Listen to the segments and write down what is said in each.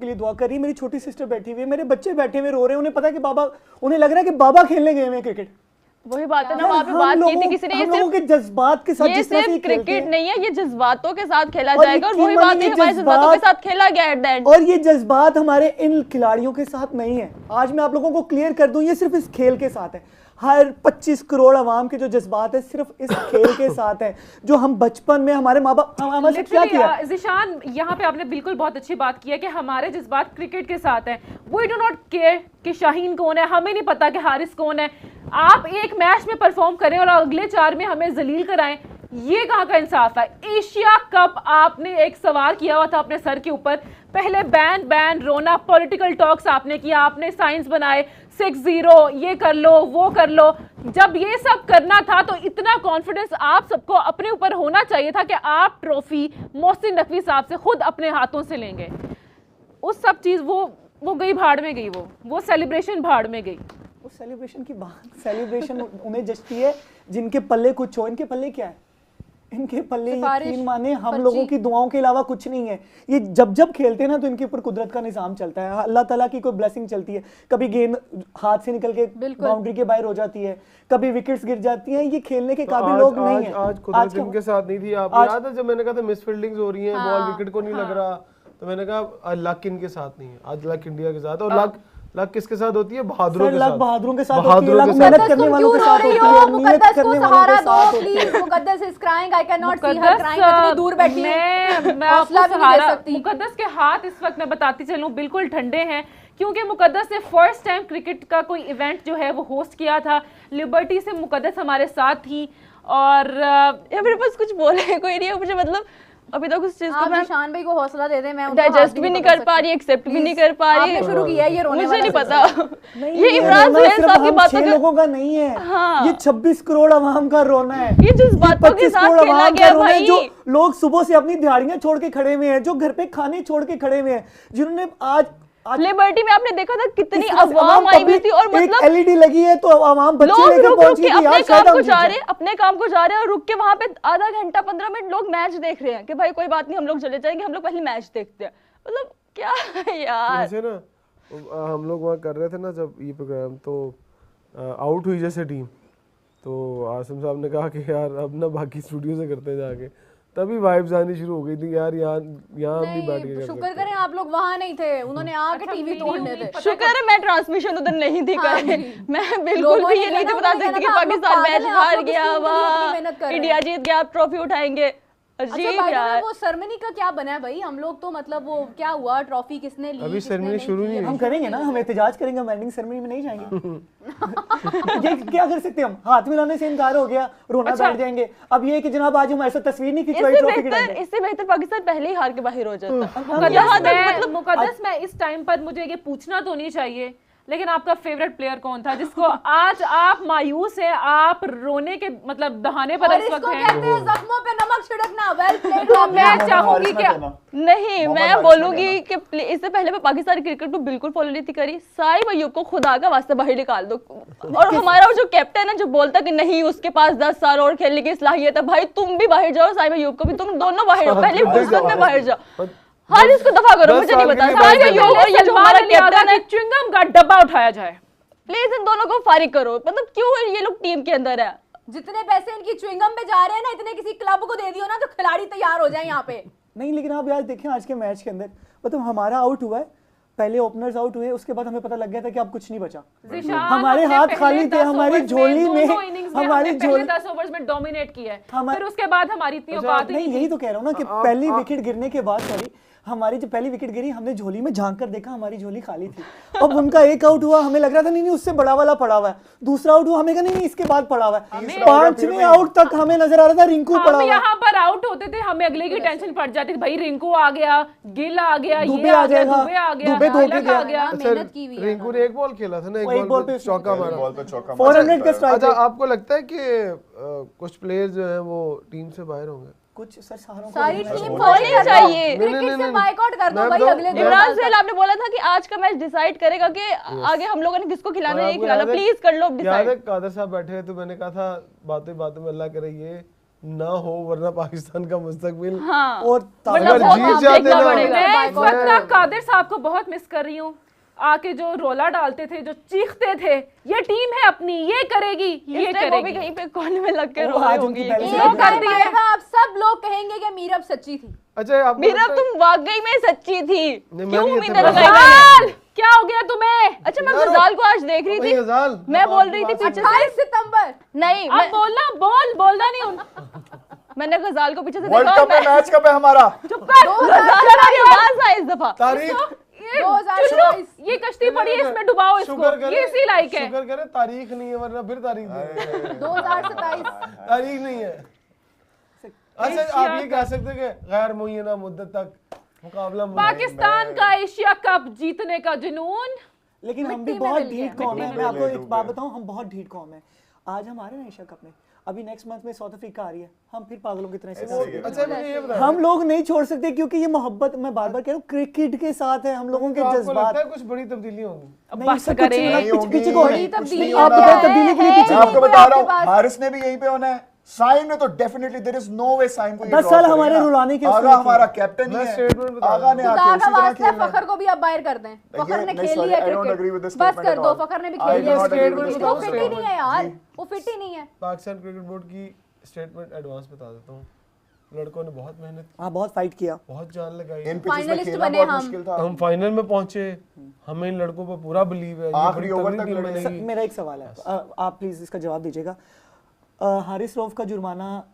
के लिए दुआ कर रही है, मेरी छोटी सिस्टर बैठी हुई है, मेरे बच्चे बैठे हुए रो रहे हैं, उन्हें पता है कि बाबा, उन्हें लग रहा है कि बाबा खेलने गए हैं क्रिकेट। वही बात है ना, वहाँ पे बात की थी किसी ने, हम लोगों के जज्बात के साथ, ये सिर्फ क्रिकेट नहीं है, ये जज्बातों के साथ खेला जाएगा और वही बात है हमारे जज्बातों के साथ खेला गया एट द एंड। और ये जज्बात हमारे इन खिलाड़ियों के साथ नहीं है। आज मैं आप लोगों को क्लियर कर दूं, ये सिर्फ इस खेल के साथ है। हर 25 करोड़ अवाम के जो जज्बात है सिर्फ इस खेल के साथ है, जो हम बचपन में हमारे माँ बाप हमारे क्या किया। ज़ीशान, यहाँ पे आपने बिल्कुल बहुत अच्छी बात की है कि हमारे जज्बात क्रिकेट के साथ हैं। वी डू नॉट केयर कि शाहीन कौन है, हमें नहीं पता कि हारिस कौन है। आप एक मैच में परफॉर्म करें और अगले 4 में हमें जलील कराएं, ये कहाँ का इंसाफ है। एशिया कप आपने एक सवार किया हुआ था अपने सर के ऊपर, पहले बैन रोना, पॉलिटिकल टॉक्स आपने किया, आपने साइंस बनाए 6-0, ये कर लो वो कर लो। जब ये सब करना था तो इतना कॉन्फिडेंस आप सबको अपने ऊपर होना चाहिए था कि आप ट्रॉफी मोहसिन नकवी साहब से खुद अपने हाथों से लेंगे। उस सब चीज़ वो गई भाड़ में गई, वो सेलिब्रेशन भाड़ में गई। उस सेलिब्रेशन की बात, सेलिब्रेशन उन्हें जचती है जिनके पल्ले कुछ हो। इनके पल्ले क्या है? इनके पल्ले यकीन माने हम लोगों की दुआओं के अलावा कुछ नहीं है। ये जब खेलते हैं ना तो इनके ऊपर कुदरत का निजाम चलता है, अल्लाह ताला की कोई ब्लेसिंग चलती है। कभी गेंद हाथ से निकल के बाउंड्री के बाहर हो जाती है, कभी विकेट्स गिर जाती हैं। ये खेलने के काबिल लोग नहीं है। आज कुदरत इनके साथ नहीं थी। आप याद है जब मैंने कहा था मिस फील्डिंग्स हो रही हैं, बॉल विकेट को नहीं लग रहा, तो मैंने कहा लक इनके साथ नहीं है। आज लक इंडिया के साथ, और लक किसके साथ होती है? बहादुरों के साथ। बहादुरों के साथ होती है, लक मेहनत करने वालों के साथ होती है, नियत करने वालों के साथ होती है। Muqaddas is crying, I can not see her crying, इतनी दूर बैठी है, मैं आपको सहारा, मुकद्दस के हाथ इस वक्त मैं बताती चलूं बिल्कुल ठंडे हैं, क्योंकि मुकद्दस ने फर्स्ट टाइम क्रिकेट का कोई इवेंट जो है वो होस्ट किया था। लिबर्टी से मुकद्दस हमारे साथ थी और मेरे पास कुछ बोले कोई नहीं है मुझे, मतलब अभी तक उस चीज को मैं निशान भाई को हौसला दे दे, मैं डाइजेस्ट भी नहीं कर पा रही, एक्सेप्ट भी नहीं कर पा रही। आपने शुरू किया है ये रोने मुझे नहीं पता। ये इमरान सुहेल साहब की बातों का लोगों का नहीं है। हाँ। ये 26 करोड़ अवाम का रोना है। ये जिस बातों के साथ खेला गया भाई, जो लोग सुबह से अपनी दिहाड़ियां छोड़ के खड़े हुए हैं, जो घर पे खाने छोड़ के खड़े हुए हैं, जिन्होंने आज लिबर्टी में आपने देखा था कितनी अवाम आई हुई थी, और मतलब एलईडी लगी है तो अवाम बच्चे लेके पहुंच गए, अपने काम को जा रहे हैं, अपने काम को जा रहे हैं और रुक के वहां पे आधा घंटा 15 मिनट लोग मैच देख रहे हैं कि भाई कोई बात नहीं हम लोग चले जाएंगे, हम लोग पहले मैच देखते हैं। मतलब क्या यार। जैसे ना हम लोग वहाँ कर रहे थे ना जब ये प्रोग्राम, तो आउट हुई जैसे टीम, तो आसिम साहब ने कहा कि यार अब ना बाकी स्टूडियो से करते हैं जाके, तभी वाइब्स आनी शुरू हो गई थी यार, यहाँ हम भी बैठ के शुक्र करें आप लोग वहाँ नहीं थे, उन्होंने आके टीवी तोड़ने थे। शुक्र है मैं ट्रांसमिशन उधर नहीं थी करे, मैं बिल्कुल भी ये नहीं थी बता सकती कि पाकिस्तान मैच हार गया, वाह इंडिया जीत गया, आप ट्रॉफी उठाएंगे। अजीब यार। वो सेरेमनी का क्या बना है भाई? हम लोग तो मतलब वो क्या हुआ, ट्रॉफी किसने ली? अभी सेरेमनी शुरू नहीं, हम करेंगे ना, हम एहतजाज करेंगे, वेडिंग सेरेमनी में नहीं जाएंगे। ये क्या कर सकते हैं हम? हाथ मिलाने से इनकार हो गया, रोना बैठ जाएंगे। अब ये कि जनाब आज हम ऐसा तस्वीर नहीं खिंचवाई ट्रॉफी की, इससे बेहतर पाकिस्तान पहले ही हार के बाहर हो जाता। मतलब मुकद्दस में इस टाइम पर मुझे ये पूछना तो नहीं चाहिए, लेकिन आपका फेवरेट प्लेयर कौन था जिसको आज आप मायूस है, आप रोने के मतलब दहाने पर इस वक्त हैं? कहते हैं जख्मों पे नमक छिड़कना। Well played. तो मैं चाहूंगी कि नहीं, मैं बोलूंगी कि इससे पहले मैं पाकिस्तानी क्रिकेट को बिल्कुल फॉलो नहीं थी करी। साहिब अय्यूब को खुदा का वास्ता बाहर निकाल दो, और हमारा जो कैप्टन है जो बोलता कि नहीं उसके पास 10 साल और खेलने की सलाहियत है, भाई तुम भी बाहर जाओ, साहिब अय्यूब को भी, तुम दोनों बाहर जाओ, पहले फुर्सत में बाहर जाओ। हर इसको दफा करो, मुझे नहीं पता। और ये जो हमारा कैप्टन है च्युइंगम का डब्बा उठाया जाए, प्लीज इन दोनों को फारिग करो। मतलब क्यों ये लोग टीम के अंदर है? जितने पैसे इनकी च्युइंगम पे जा रहे हैं ना, इतने किसी क्लब को दे दियो ना तो खिलाड़ी तैयार हो जाए यहाँ पे। नहीं, लेकिन आप यार देखें आज के मैच के अंदर, मतलब हमारा आउट हुआ है, पहले ओपनर्स आउट हुए, उसके बाद हमें पता लग गया था कि अब कुछ नहीं बचा, हमारे हाथ खाली थे, हमारी झोली में हमारी झोली 10 ओवर्स में डोमिनेट किया है, फिर उसके बाद हमारी इतनी औकात नहीं। यही तो कह रहा हूँ ना कि पहली विकेट गिरने के बाद, सॉरी, हमारी जो पहली विकेट गिरी हमने झोली में झांक कर देखा, हमारी झोली खाली थी। अब उनका एक आउट हुआ, हमें लग रहा था नहीं उससे बड़ा वाला पड़ा हुआ है, दूसरा आउट हुआ, हमें कहा नहीं इसके बाद पड़ा हुआ है, 5वें आउट तक हमें नजर आ रहा था रिंकू पड़ा हुआ है। यहाँ पर आउट होते थे हमें अगले की टेंशन पड़ जाती थी, भाई रिंकू आ गया, गिल आ गया, दुबे आ गया, मेहनत की हुई है। रिंकू ने एक बॉल खेला था ना, एक बॉल पे चौका मारा, 400 का स्ट्राइक। अच्छा, आपको लगता है कि कुछ प्लेयर जो है वो टीम से बाहर होंगे? कुछ सर सारी टीम होनी चाहिए, क्रिकेट से बायकॉट कर दो भाई अगले दिन। इमरान सुहेल आपने बोला था कि आज का मैच डिसाइड करेगा कि आगे हम लोगों ने किसको खिलाना नहीं खिलाना, प्लीज कर लो डिसाइड। याद है कादर साहब बैठे हैं तो मैंने कहा था बातें बातों में अल्लाह करे ये ना हो, वरना पाकिस्तान का मुस्तकबिल हाँ और वरना अगर बहुत जीत कुछ जाते देखना ना- पड़ेगा। मैं इस वक्त ना कादिर साहब को बहुत मिस कर रही हूँ, आके जो रोला डालते थे, जो चीखते थे, ये टीम है अपनी, ये करेगी, ये इसलिए वो भी करेगी। कहीं पे कोने में लग के वो रो रहे आज होंगे उनकी ये बैलेंस चीज़। वो कर टाइम दिए। आएगा आप सब लोग कहेंगे कि मीरब सच्ची थी। अच्छा आपको मीरा लगता है- तुम वाकई में सच्ची थी, मैं क्यों भी उम्मीद इतना- लगाई गजाल, मैंने? क्या हो गया तुम्हें? अच्छा मैं गजाल को आज देख रही भाई थी, गजाल, मैं बोल रही थी आपकी पीछे से 28 सितंबर नहीं अब बोलना, बोलना नहीं मैंने गजाल को पीछे से वर्ल्ड देखा और कप में मैच कब है हमारा? चुप कर। गजाल की आवाज आई इस दफा। तारीख ये 2027 ये कश्ती पड़ी है, इसमें डुबाओ इसको, शुक्र करे, ये इसी लायक है। शुक्र करे तारीख नहीं है, वरना फिर तारीख दे। 2027 तारीख नहीं है। अच्छा आप ये कह सकते हैं कि गैर मुय्यना मुद्दत तक मुकाबला पाकिस्तान का एशिया कप जीतने का जुनून लेकिन हम भी मिट्टी में बहुत मिल गया, ढीठ कौम है। मिट्टी मैं आपको में एक डूब बात गए। बताऊं, हम बहुत ढीठ कौम है। आज हमारे ना एशिया कप में, अभी नेक्स्ट मंथ में साउथ अफ्रीका आ रही है, हम फिर पागलों की तरह से ऐसे- अच्छा मुझे ये बताओ, हम लोग नहीं छोड़ सकते क्योंकि ये मोहब्बत, मैं बार बार कह रहा हूँ, क्रिकेट के साथ है हम लोगों के आपको जज्बात। लगता है कुछ बड़ी तब्दीली होगी? नहीं, बस सब कुछ करें। नहीं, नहीं होगी, पीछे को बड़ी कुछ तब्दीली नहीं आप होना। बताएं तब्दीली के लिए पीछे मैं को। आपको कोई बता आपके रहा हूँ, पास- हारिस ने भी यहीं पे होना है, साइम ने तो डेफिनेटली देयर इज नो वे साइम को ये 10 ड्रॉप साल करेगा। हमारे रुलाने के आगा उसमें हमारा थे। कैप्टन मैं ही statement है, बता आगा ने खुदा आके का उसी तरह वास्ता है, खेलना है। फखर को भी अब बाहर कर दें। फखर ने नहीं, खेल sorry, लिया I don't agree with cricket, this बस statement कर at दो, all. फखर ने भी I खेल do लिया not agree with cricket. this वो statement. फिट ही नहीं है यार, वो फिट ही नहीं है। पाकिस्तान क्रिकेट बोर्ड की स्टेटमेंट एडवांस बता देता हूँ। लड़कों ने बहुत मेहनत, हाँ बहुत फाइट किया। बहुत जान लगाई। इन पिचेस में फाइनलिस्ट खेलना बने बहुत हम। मुश्किल था। हम फाइनल में पहुंचे, हमें इन लड़कों पर पूरा बिलीव है। ये आखिरी बड़ी ओवर तगड़ी तक टीम लड़े। बनेगी। मेरा एक सवाल है, आप प्लीज इसका जवाब दीजिएगा। हारिस रऊफ का जुर्माना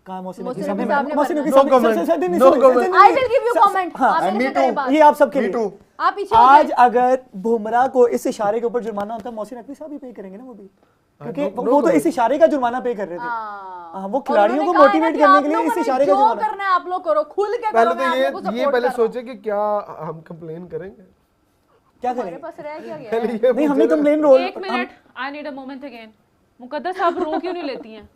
कहाँ मोहसिन नकवी साहब ने मोहसिन नकवी मोहसिन साहब नकवी ने- साहब No comment, ने- no सुनिए, comment. सुनिए, I will give you comment. हाँ, आप And मेरे me से करें too. बात। ये आप सबके Me लिए। too. आप पीछे हो आज गए। अगर बुमराह को इस इशारे के ऊपर जुर्माना होता, मोहसिन नकवी साहब भी पे करेंगे ना वो भी, क्योंकि no वो तो comment. इस इशारे का जुर्माना पे कर रहे थे। हाँ। हाँ, वो और खिलाड़ियों को उन्होंने कहा है मोटिवेट ना कि करने आप के लिए लोगों इस ने इशारे का जो जुर्माना। करना है आप लोग करो, खुल के पहले करो, तो मैं आप ये लोगों को ये support पहले कर रहा हूँ। सोचे कि क्या हम कंप्लेन करेंगे। क्या हमारे करेंगे? पास रह क्या गया पहले है? ये नहीं, हमने पूछे ना। कंप्लेन रोल एक minute, I need a moment again. Muqaddas आप रो क्यों नहीं लेती हैं?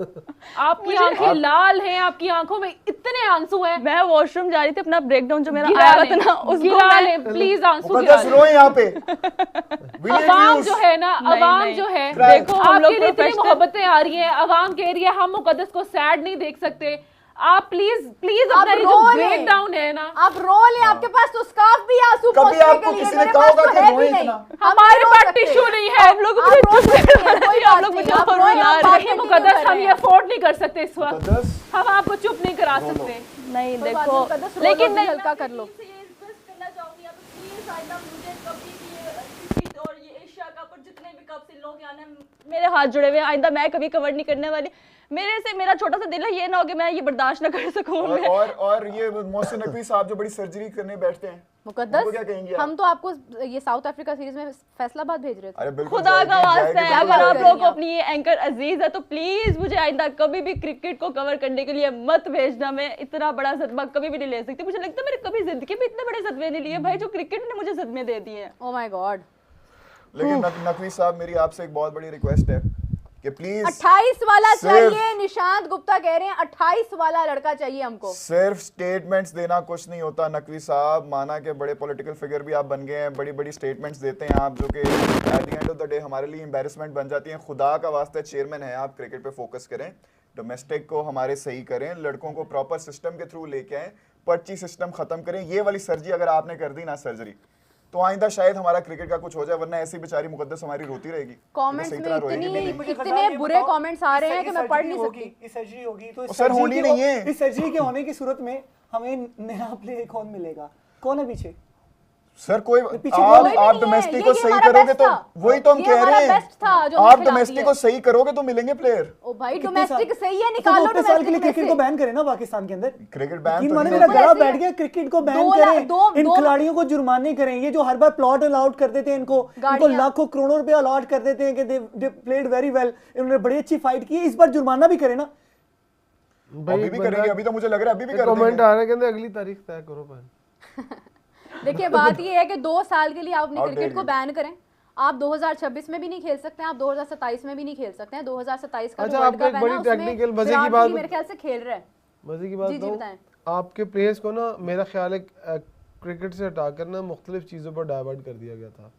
आपकी आंखें लाल हैं, आपकी आंखों में इतने आंसू हैं। मैं वॉशरूम जा रही थी, अपना ब्रेकडाउन जो मेरा गिरा आया लें, था ना उसको गिरा मैं- लें, प्लीज आंसू गिरा मुकद्दस लें। रो यहाँ पे। We need Awam views. जो है ना, नहीं, अवाम नहीं। जो है, देखो, हम लोग आपके लिए इतनी professional- मोहब्बतें आ रही हैं, अवाम कह रही है हम मुकद्दस को सैड नहीं देख सकते। आप प्लीज प्लीज आप अपना ये जो रो लें। ब्रेक डाउन है ना, आप रो ले, आपके पास तो स्कार्फ भी है आंसू कभी पोंछने आपको के लिए, किसी ने मेरे कहा पास होगा तो कि है रोए भी नहीं। इतना? हम हमारे नहीं रो पास सकते। टिश्यू नहीं है। आप लोग आप मुझे रो सकते हैं, कोई आप बात लोग नहीं, मुझे आप और रोए, रुला हम रहे बात हैं। देखिए continue मुकद्दस, कर हम रहे ये हैं। अफोर्ड नहीं कर सकते इस वक्त, मुकद्दस हम आपको चुप नहीं करा सकते। नहीं कोई बात देखो, नहीं, मुकद्दस रो लो, लेकिन दिल मैं हल्का कर लो। ये रिक्वेस्ट करना चाहूंगी आप प्लीज आइंदा मुझे कभी भी ये क्रिकेट और ये एशिया कप और जितने भी कप इन लोगों के आने हैं, मेरे हाथ जुड़े हुए हैं, आइंदा मैं कभी कवर नहीं करने वाली। मेरे से मेरा छोटा सा दिल है, ये ना हो कि मैं ये बर्दाश्त ना कर सकूं। मैं और ये मोहसिन नकवी साहब जो बड़ी सर्जरी करने बैठते हैं, उनको क्या मुकद्दस, कहेंगे आप? हम तो आपको ये साउथ अफ्रीका सीरीज में फैसलाबाद भेज रहे थे। अरे बिल्कुल खुदा का जाएगी, वास्ता जाएगी, है, बिल्कुल अगर आप जाएगी। लोगों को अपनी ये एंकर अजीज है तो प्लीज मुझे आइंदा कभी भी क्रिकेट को कवर करने के लिए मत भेजना। मैं इतना बड़ा सदमा कभी भी नहीं ले सकती। मुझे लगता है मैंने कभी जिंदगी में इतने बड़े सदमे नहीं लिए भाई, जो क्रिकेट ने मुझे सदमे दे दिए हैं। Oh my God. लेकिन नकवी साहब, मेरी आपसे एक बहुत बड़ी रिक्वेस्ट है कि प्लीज 28 वाला सिर्फ- चाहिए, निशांत गुप्ता कह रहे हैं 28 वाला लड़का चाहिए हमको। सिर्फ स्टेटमेंट्स देना कुछ नहीं होता नकवी साहब। माना कि बड़े पॉलिटिकल फिगर भी आप बन गए हैं, बड़ी बड़ी स्टेटमेंट्स देते हैं आप, जो कि at the end of the day हमारे लिए एम्बेरसमेंट बन जाती हैं। खुदा का वास्ता चेयरमैन है आप, क्रिकेट पे फोकस करें, डोमेस्टिक को हमारे सही करें, लड़कों को प्रॉपर सिस्टम के थ्रू लेके आएँ, पर्ची सिस्टम खत्म करें। ये वाली सर्जरी अगर आपने कर दी ना सर्जरी, तो आइंदा शायद हमारा क्रिकेट का कुछ हो जाए, वरना ऐसी बेचारी मुकद्दस हमारी रोती रहेगी। कमेंट्स सही में तरह रोएगी भी नहीं। इतने बुरे कमेंट्स आ रहे हैं कि मैं पढ़ नहीं सकती। इस सर्जरी होगी तो सर, होनी नहीं है। इस सर्जरी के होने की सूरत में हमें नया प्लेयर कौन मिलेगा? कौन है पीछे? सर कोई पीछे कोई आप नहीं है, डोमेस्टिक को ये सही हमारा करोगे बेस्ट तो था। वही तो हम ये कह हमारा रहे हैं, बेस्ट था जो आप हमें खिलाती डोमेस्टिक है। को सही करोगे तो मिलेंगे प्लेयर। ओ भाई कितने डोमेस्टिक साल? सही है, तो निकालो 30 साल के लिए डोमेस्टिक में क्रिकेट को से। बैन करें ना पाकिस्तान के अंदर। क्रिकेट बैन यकीन तो माने नहीं मेरा होता। गला ऐसे ही बैठ है। गया, क्रिकेट को बैन 2 लाख करें, इन दो- खिलाड़ियों को जुर्माने करें। ये जो हर बार प्लॉट अलाउट कर देते हैं इनको गाड़ियां। लाखों करोड़ों रुपए अलाउट कर देते हैं कि दे प्लेड वेरी वेल, इन्होंने बड़ी अच्छी फाइट की, इस बार जुर्माना भी करें ना। अभी भी करेंगे, अभी तो मुझे लग रहा है अभी भी कर कमेंट देंगे। आ रहा है कहते अगली तारीख तय करो पहले। देखिए बात ये है कि 2 साल के लिए आप अपने How क्रिकेट dare को you. बैन करें। आप 2026 में भी नहीं खेल सकते हैं, आप 2027 में भी नहीं खेल सकते हैं। 2027 का जो अच्छा, वर्ल्ड आपको कप एक है बड़ी ना, उसमें technical मजे की विराट बात कोहली मेरे ख्याल से खेल रहा है। मजे की बात जी, जी, तो बताएं। आपके प्लेयर्स को ना मेरा ख्याल है क्रिकेट से हटाकर ना मुख्तलिफ चीज़ों पर डाइवर्ट कर दिया गया था,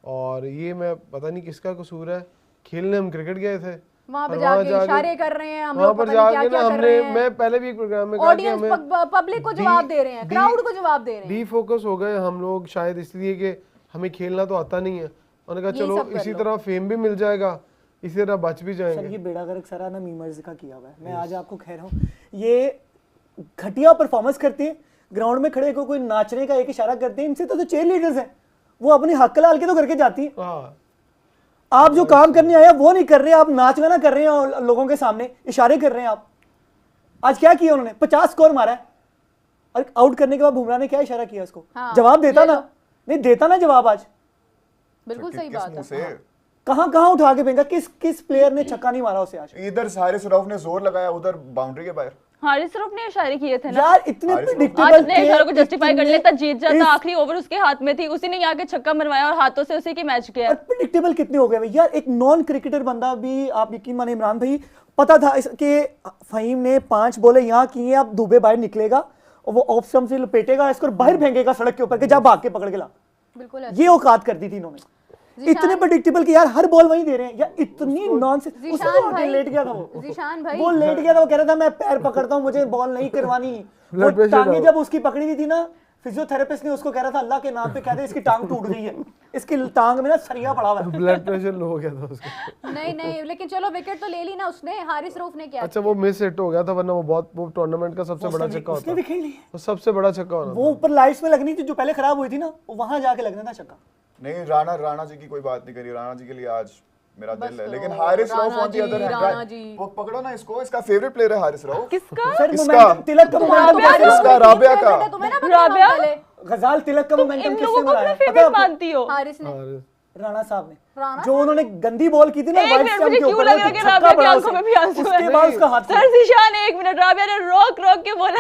और ये मैं पता नहीं किसका कसूर है। खेलने हम क्रिकेट गए थे, वहां पे और वहाँ जाके इशारे कर रहे हैं हम वहाँ लोग, पर पता नहीं जाके क्या ना क्या कर रहे हमने, हैं। मैं पहले भी एक प्रोग्राम में कहा कि ऑडियंस हमें पब्लिक को जवाब दे रहे हैं, क्राउड को जवाब दे रहे हैं। डीफोकस हो गए हम लोग शायद इसलिए कि हमें खेलना तो आता नहीं है। उन्होंने कहा यही चलो सब कर इसी लो। तरह फेम भी मिल जाएगा, इसी तरह बच भी सर जाएंगे। ये बेड़ा गर्क सारा ना मीमर्स का किया हुआ है। मैं आज आपको कह रहा हूँ ये घटिया परफॉर्मेंस करते हैं, ग्राउंड में खड़े को कोई नाचने का एक इशारा करते हैं, इनसे तो चेयर लीडर्स हैं, वो अपनी हक लाल के तो करके जाती है। हाँ आप जो काम करने आया वो नहीं कर रहे, आप नाच गाना कर रहे हैं और लोगों के सामने इशारे कर रहे हैं। आप आज क्या किया उन्होंने, 50 स्कोर मारा है और आउट करने के बाद बुमराह ने क्या इशारा किया उसको, हाँ, जवाब देता ये ना, नहीं देता ना जवाब। आज बिल्कुल सही किस बात मुंह है। से? कहां कहां उठा के फेंका, किस प्लेयर ने छक्का नहीं मारा उसे आज। इधर हारिस रऊफ ने जोर लगाया, उधर बाउंड्री के बाहर। हारिस रऊफ ने इशारे किए थे ना, यार इतने हारिस रऊफ- आज प्रेडिक्टेबल अपने इशारों को जस्टिफाई कर लेता, जीत जाता, इस- आखिरी ओवर उसके हाथ में थी, उसी ने यहाँ के छक्का मरवाया और हाथों से उसी की मैच किया। और प्रेडिक्टेबल कितने हो गए भाई यार। एक नॉन क्रिकेटर बंदा भी, आप यकीन माने इमरान भाई, पता था कि फहीम ने 5 बॉलें यहाँ की हैं, अब दुबे बाहर निकलेगा और वो ऑफ स्टंप से लपेटेगा इसको और बाहर फेंकेगा सड़क के ऊपर के जा भाग के पकड़ के ला। बिल्कुल ऐसे। ये औकात कर दी थी इन्होंने, इतने प्रेडिक्टेबल कि यार हर बॉल वहीं दे रहे हैं यार, इतनी नॉनसेंस। जीशान भाई, लेट गया था वो, जीशान भाई, वो लेट गया था, वो कह रहा था मैं पैर पकड़ता हूं, मुझे बॉल नहीं करवानी। वो Blood pressure टांगे था। जब उसकी पकड़ी हुई थी ना, फिजियोथेरेपिस्ट ने उसको कह रहा था अल्लाह के नाम पे कह दे इसकी टांग टूट गई है, इसकी टांग में ना सरिया पड़ा हुआ है। ब्लड प्रेशर लो हो गया था उसका। नहीं नहीं, लेकिन चलो विकेट तो ले ली ना उसने। हारिस रऊफ ने क्या अच्छा वो मिस हिट हो गया था, वरना वो टूर्नामेंट का सबसे बड़ा छक्का उसने होता, भी खेल लिया, वो सबसे बड़ा छक्का होना वो ऊपर लाइट्स में लगनी थी जो पहले खराब हुई थी ना, वहां जाके लगना था छक्का। नहीं, राणा जी की कोई बात नहीं करी, राणा जी के लिए आज मेरा बस दिल है, करो, लेकिन Haris Rauf Rana on the ji, other Rana ji. Hand, वो पकड़ो ना इसको, इसका फेवरेट प्लेयर है हारिस रऊफ। किसका? सर इसका- मोमेंटम तिलक का मोमेंटम इसका राबिया का, तुम्हें ना पता राबिया? पहले गजाल तिलक का इन मोमेंटम लोगों किसने को बनाया अपना पता है फेवरेट आपको? मानती हो? हारिस ने। है। राणा साहब ने, राणा जो उन्होंने गंदी बॉल की थी ना एक वाइट मिनट, स्टंप मुझे के क्यों ऊपर, लग रहा है कि छक्का राबिया की पड़ा आंखों उसे। में भी आंसू उसके है। बाद उसका हाथ सर जीशान, एक मिनट, राबिया ने रोक रोक के बोला